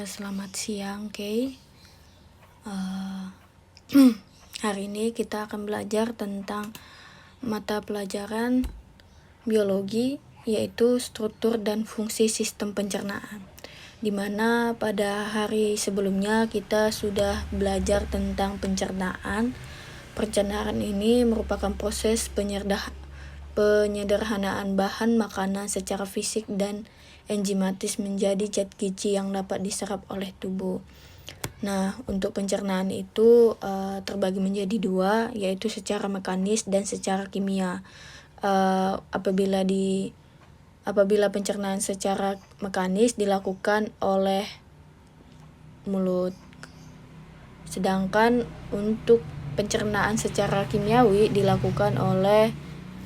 Selamat siang, Kay. Hari ini kita akan belajar tentang mata pelajaran biologi, yaitu struktur dan fungsi sistem pencernaan. Dimana pada hari sebelumnya kita sudah belajar tentang pencernaan. Pencernaan ini merupakan proses penyederhanaan bahan makanan secara fisik dan enzimatis menjadi zat gizi yang dapat diserap oleh tubuh. Nah, untuk pencernaan itu terbagi menjadi dua, yaitu secara mekanis dan secara kimia. Apabila pencernaan secara mekanis dilakukan oleh mulut, sedangkan untuk pencernaan secara kimiawi dilakukan oleh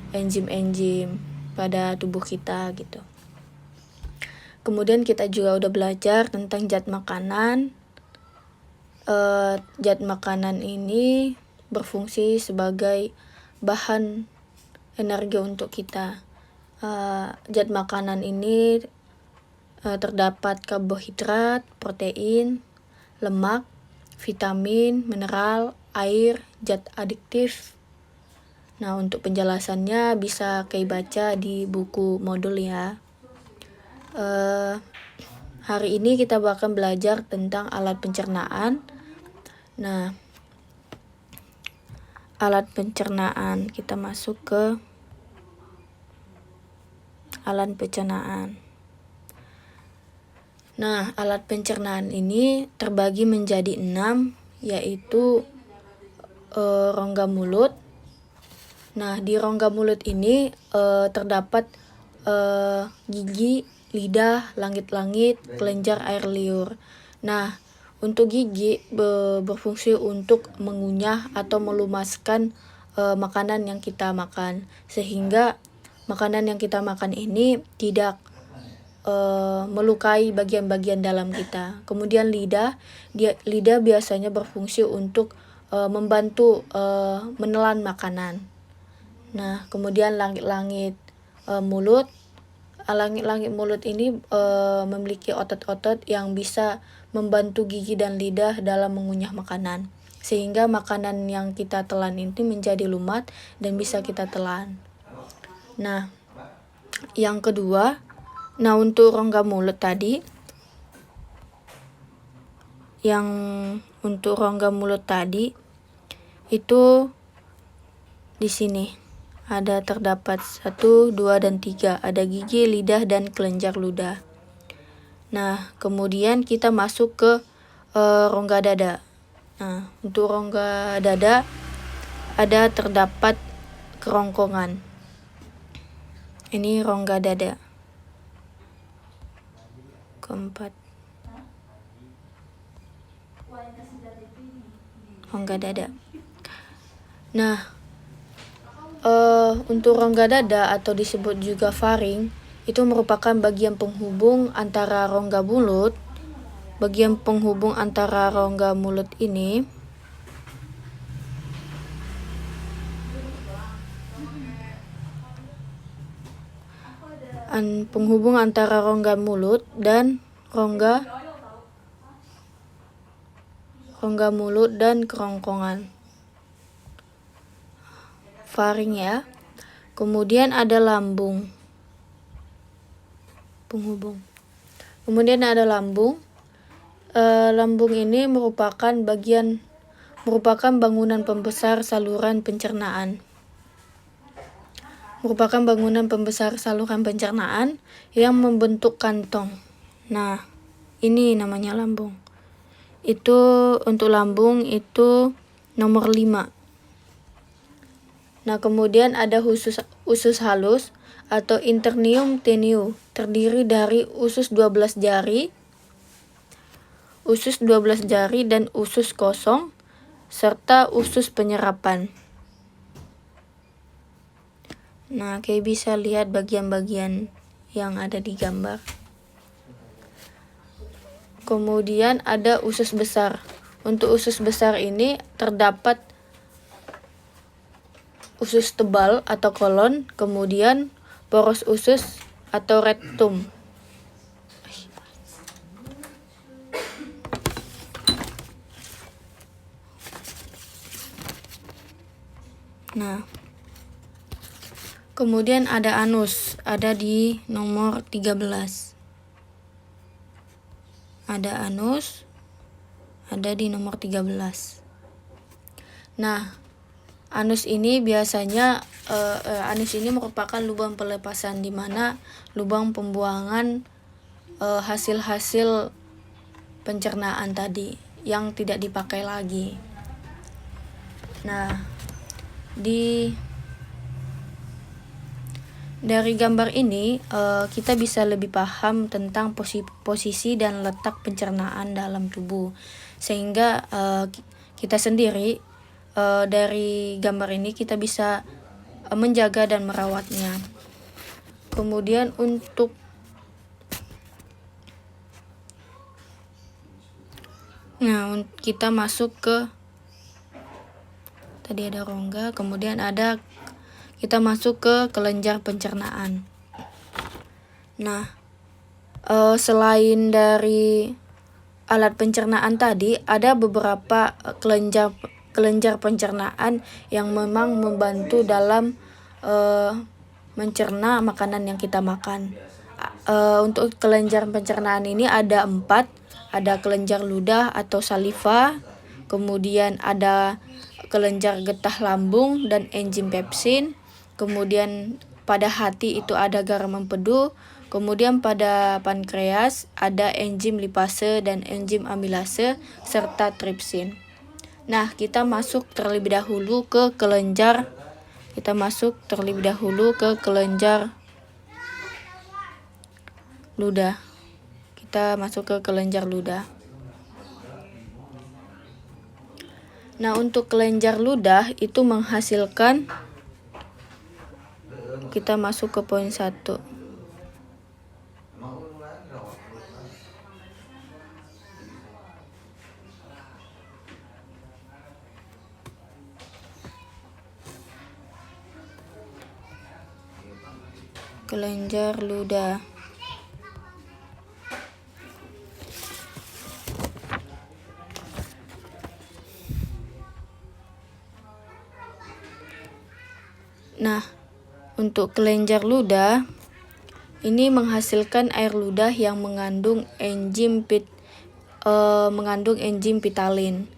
enzim-enzim pada tubuh kita gitu. Kemudian kita juga udah belajar tentang zat makanan. Zat makanan ini berfungsi sebagai bahan energi untuk kita. Zat makanan ini terdapat karbohidrat, protein, lemak, vitamin, mineral, air, zat adiktif. Nah, untuk penjelasannya bisa Kay baca di buku modul ya. Hari ini kita bakal belajar tentang alat pencernaan. Nah, alat pencernaan, kita masuk ke alat pencernaan. Nah, alat pencernaan ini terbagi menjadi 6, yaitu rongga mulut. Nah, di rongga mulut ini terdapat gigi, lidah, langit-langit, kelenjar air liur. Nah, untuk gigi berfungsi untuk mengunyah atau melumaskan makanan yang kita makan, sehingga makanan yang kita makan ini tidak melukai bagian-bagian dalam kita. Kemudian lidah biasanya berfungsi untuk membantu menelan makanan. Nah, kemudian langit-langit mulut. Langit-langit mulut ini memiliki otot-otot yang bisa membantu gigi dan lidah dalam mengunyah makanan, sehingga makanan yang kita telan ini menjadi lumat dan bisa kita telan. Nah, yang kedua, untuk rongga mulut tadi, itu di sini ada terdapat 1, 2, dan 3. Ada gigi, lidah, dan kelenjar ludah. Nah, kemudian kita masuk ke rongga dada. Nah, untuk rongga dada ada terdapat kerongkongan. Ini rongga dada. Keempat, rongga dada. Nah, untuk rongga dada atau disebut juga faring, itu merupakan bagian penghubung antara rongga mulut. Bagian penghubung antara rongga mulut ini penghubung antara rongga mulut dan rongga mulut dan kerongkongan. Faring ya. Kemudian ada lambung. Penghubung. Kemudian ada lambung. Lambung ini merupakan bangunan pembesar saluran pencernaan. Yang membentuk kantong. Nah, ini namanya lambung. Itu untuk lambung itu nomor 5. Nah, kemudian ada usus halus atau internium tenue, terdiri dari usus 12 jari, dan usus kosong, serta usus penyerapan. Nah, kayak bisa lihat bagian-bagian yang ada di gambar. Kemudian ada usus besar. Untuk usus besar ini terdapat usus tebal atau kolon, kemudian poros usus atau rektum. Nah, kemudian ada anus, ada di nomor 13. Ada anus, ada di nomor 13. Nah, anus ini biasanya anus ini merupakan lubang pelepasan, di mana lubang pembuangan hasil-hasil pencernaan tadi yang tidak dipakai lagi. Nah, dari gambar ini kita bisa lebih paham tentang posisi dan letak pencernaan dalam tubuh, sehingga kita sendiri dari gambar ini kita bisa menjaga dan merawatnya. Kemudian kita masuk ke, tadi ada rongga, kemudian kita masuk ke kelenjar pencernaan. Nah, selain dari alat pencernaan tadi, ada beberapa kelenjar pencernaan yang memang membantu dalam mencerna makanan yang kita makan. Untuk kelenjar pencernaan ini ada 4. Ada kelenjar ludah atau saliva, kemudian ada kelenjar getah lambung dan enzim pepsin, kemudian pada hati itu ada garam empedu, kemudian pada pankreas ada enzim lipase dan enzim amilase serta tripsin. Nah, kita masuk terlebih dahulu ke kelenjar ludah. Kita masuk ke kelenjar ludah. Nah, untuk kelenjar ludah itu menghasilkan, kita masuk ke poin 1. Kelenjar ludah. Nah, untuk kelenjar ludah ini menghasilkan air ludah yang mengandung enzim pitalin.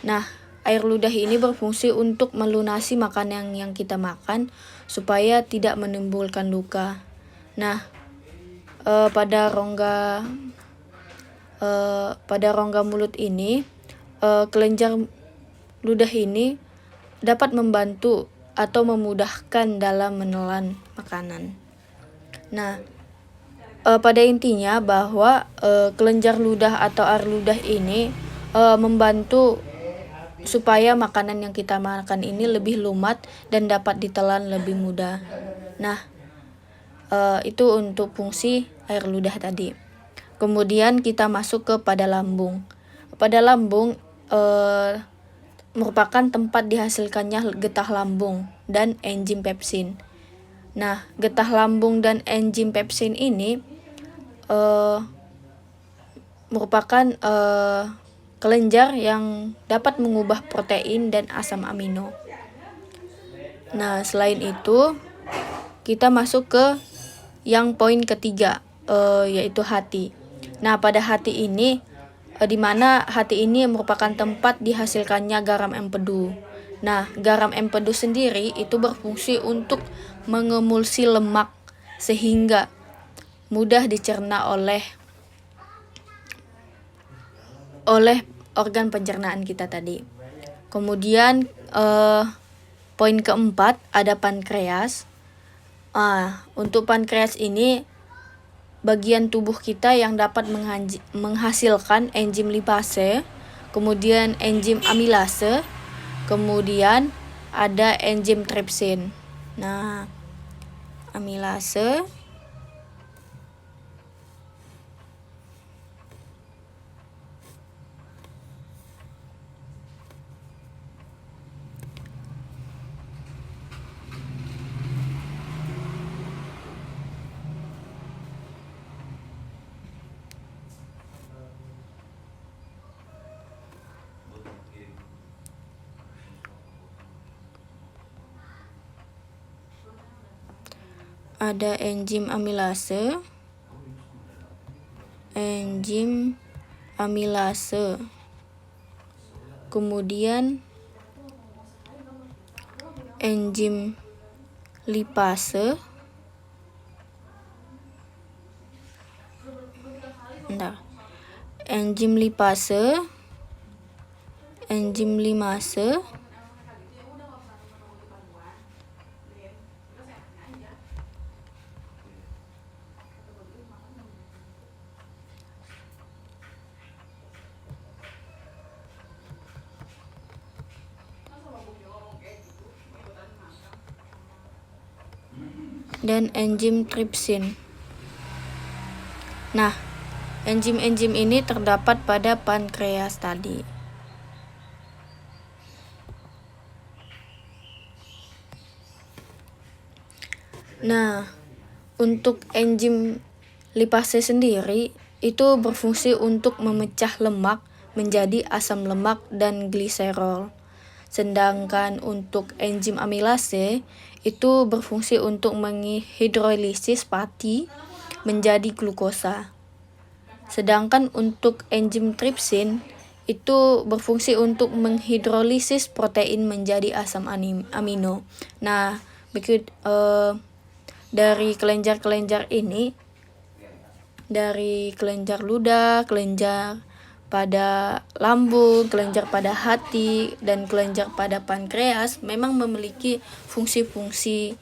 Nah, air ludah ini berfungsi untuk melunasi makanan yang kita makan supaya tidak menimbulkan luka. Nah, pada rongga mulut ini, kelenjar ludah ini dapat membantu atau memudahkan dalam menelan makanan. Nah, pada intinya bahwa kelenjar ludah atau air ludah ini membantu supaya makanan yang kita makan ini lebih lumat dan dapat ditelan lebih mudah. Nah, itu untuk fungsi air ludah tadi. Kemudian kita masuk ke pada lambung. Pada lambung merupakan tempat dihasilkannya getah lambung dan enzim pepsin. Nah, getah lambung dan enzim pepsin ini merupakan kelenjar yang dapat mengubah protein dan asam amino. Nah, selain itu kita masuk ke yang poin ketiga, yaitu hati. Nah, pada hati ini di mana hati ini merupakan tempat dihasilkannya garam empedu. Nah, garam empedu sendiri itu berfungsi untuk mengemulsi lemak sehingga mudah dicerna oleh organ pencernaan kita tadi. Kemudian poin keempat ada pankreas. Untuk pankreas ini bagian tubuh kita yang dapat menghasilkan enzim lipase, kemudian enzim amilase, kemudian ada enzim tripsin. Nah, amilase, ada enzim amilase, kemudian enzim lipase, enzim limase, dan enzim tripsin. Nah, enzim-enzim ini terdapat pada pankreas tadi. Nah, untuk enzim lipase sendiri itu berfungsi untuk memecah lemak menjadi asam lemak dan gliserol. Sedangkan untuk enzim amilase itu berfungsi untuk menghidrolisis pati menjadi glukosa. Sedangkan untuk enzim tripsin itu berfungsi untuk menghidrolisis protein menjadi asam amino. Nah, dari kelenjar-kelenjar ini, dari kelenjar ludah, kelenjar pada lambung, kelenjar pada hati, dan kelenjar pada pankreas memang memiliki fungsi-fungsi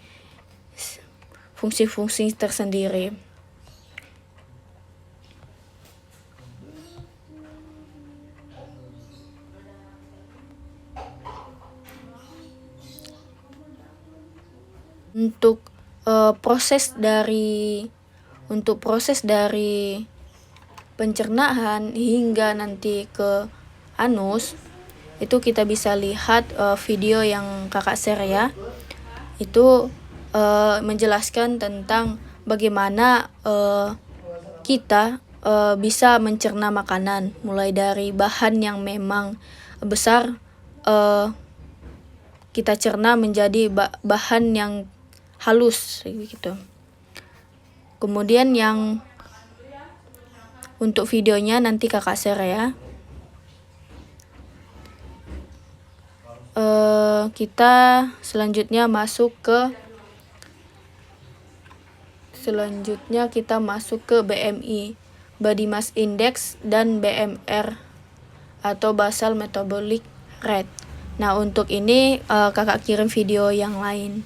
tersendiri. Untuk proses dari pencernaan hingga nanti ke anus, itu kita bisa lihat video yang kakak share ya. Itu menjelaskan tentang bagaimana kita bisa mencerna makanan, mulai dari bahan yang memang besar kita cerna menjadi bahan yang halus gitu. Kemudian yang untuk videonya nanti kakak share ya. Kita selanjutnya kita masuk ke BMI, Body Mass Index, dan BMR atau Basal Metabolic Rate. Nah, untuk ini kakak kirim video yang lain.